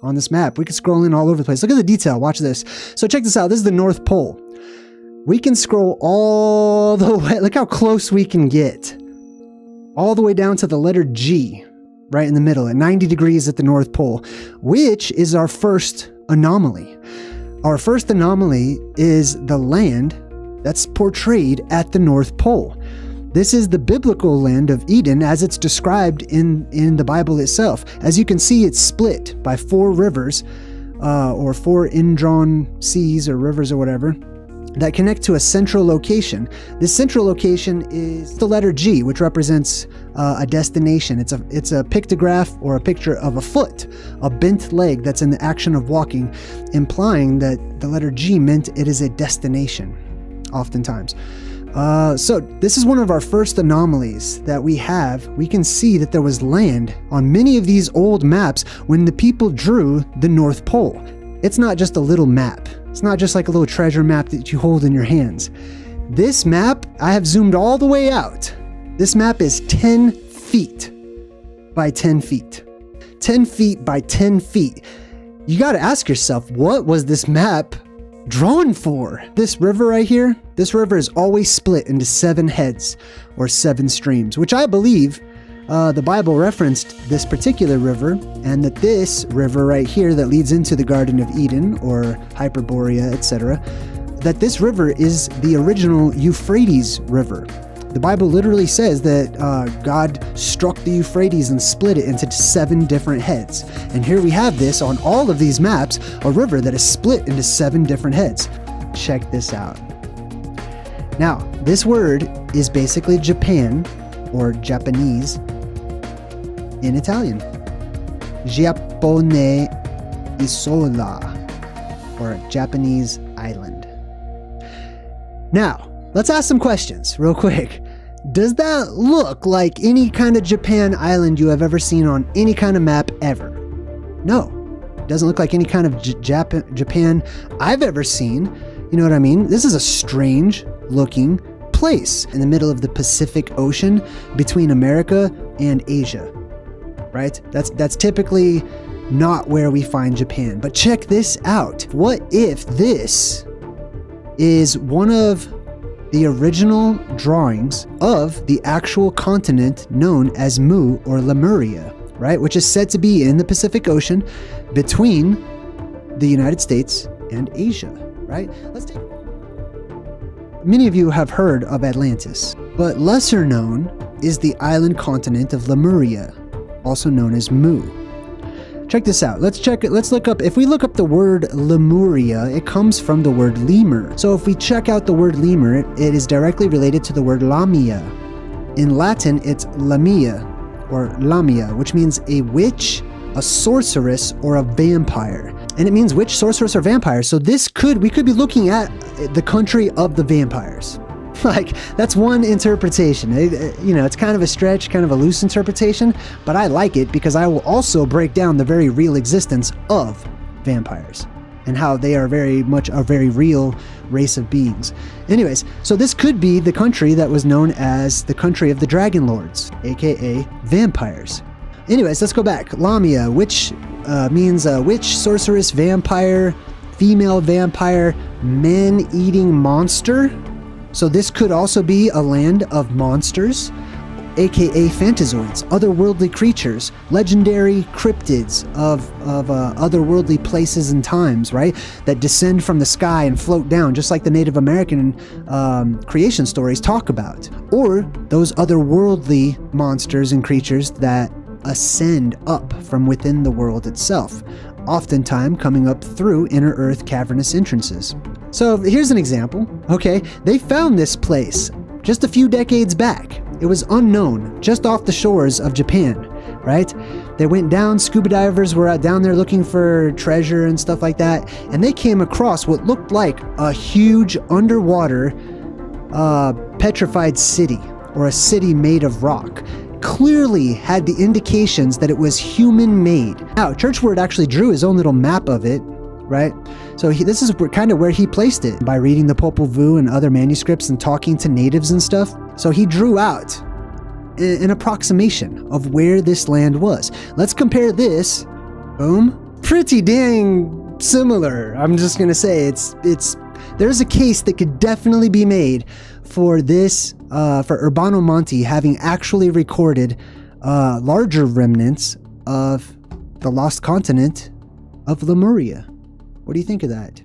on this map. We can scroll in all over the place. Look at the detail. Watch this. So check this out. This is the North Pole. We can scroll all the way. Look how close we can get. All the way down to the letter G, right in the middle, at 90 degrees at the North Pole, which is our first anomaly. Our first anomaly is the land that's portrayed at the North Pole. This is the biblical land of Eden as it's described in the Bible itself. As you can see, it's split by 4 rivers, or 4 indrawn seas or rivers or whatever, that connect to a central location. This central location is the letter G, which represents a destination. It's a pictograph or a picture of a foot, a bent leg that's in the action of walking, implying that the letter G meant it is a destination, oftentimes. So this is one of our first anomalies that we have. We can see that there was land on many of these old maps when the people drew the North Pole. It's not just a little map. It's not just like a little treasure map that you hold in your hands. This map, I have zoomed all the way out. This map is 10 feet by 10 feet. 10 feet by 10 feet. You got to ask yourself, what was this map drawn for? This river right here, this river is always split into 7 heads or 7 streams, which I believe the Bible referenced this particular river, and that this river right here that leads into the Garden of Eden or Hyperborea, etc., that this river is the original Euphrates River. The Bible literally says that God struck the Euphrates and split it into 7 different heads. And here we have this on all of these maps, a river that is split into 7 different heads. Check this out. Now, this word is basically Japan or Japanese in Italian. Giappone Isola, or Japanese island. Now, let's ask some questions real quick. Does that look like any kind of Japan island you have ever seen on any kind of map ever? No. It doesn't look like any kind of Japan I've ever seen. You know what I mean? This is a strange looking place in the middle of the Pacific Ocean between America and Asia. Right? That's typically not where we find Japan. But check this out. What if this is one of the original drawings of the actual continent known as Mu or Lemuria, right? Which is said to be in the Pacific Ocean between the United States and Asia, right? Many of you have heard of Atlantis, but lesser known is the island continent of Lemuria, also known as Mu. Check this out. Let's look up, if we look up the word Lemuria, it comes from the word lemur. So if we check out the word lemur, it is directly related to the word lamia. In Latin, it's lamia or lamia, which means a witch, a sorceress, or a vampire. And it means witch, sorceress, or vampire. So we could be looking at the country of the vampires. Like, that's one interpretation. It's kind of a stretch, kind of a loose interpretation, but I like it because I will also break down the very real existence of vampires and how they are very much a very real race of beings. Anyways, so this could be the country that was known as the country of the Dragon Lords, aka vampires. Anyways, let's go back. Lamia, which means witch, sorceress, vampire, female vampire, man-eating monster. So this could also be a land of monsters, aka phantazoids, otherworldly creatures, legendary cryptids of otherworldly places and times, right? That descend from the sky and float down, just like the Native American creation stories talk about. Or those otherworldly monsters and creatures that ascend up from within the world itself, oftentimes coming up through inner earth cavernous entrances. So here's an example. Okay, they found this place just a few decades back. It was unknown, just off the shores of Japan, right? They went down, scuba divers were out down there looking for treasure and stuff like that, and they came across what looked like a huge underwater petrified city, or a city made of rock. Clearly had the indications that it was human-made. Now, Churchward actually drew his own little map of it, right? So this is kind of where he placed it, by reading the Popol Vuh and other manuscripts and talking to natives and stuff. So he drew out an approximation of where this land was. Let's compare this, boom, pretty dang similar. I'm just gonna say there's a case that could definitely be made for this, for Urbano Monti having actually recorded larger remnants of the lost continent of Lemuria. What do you think of that?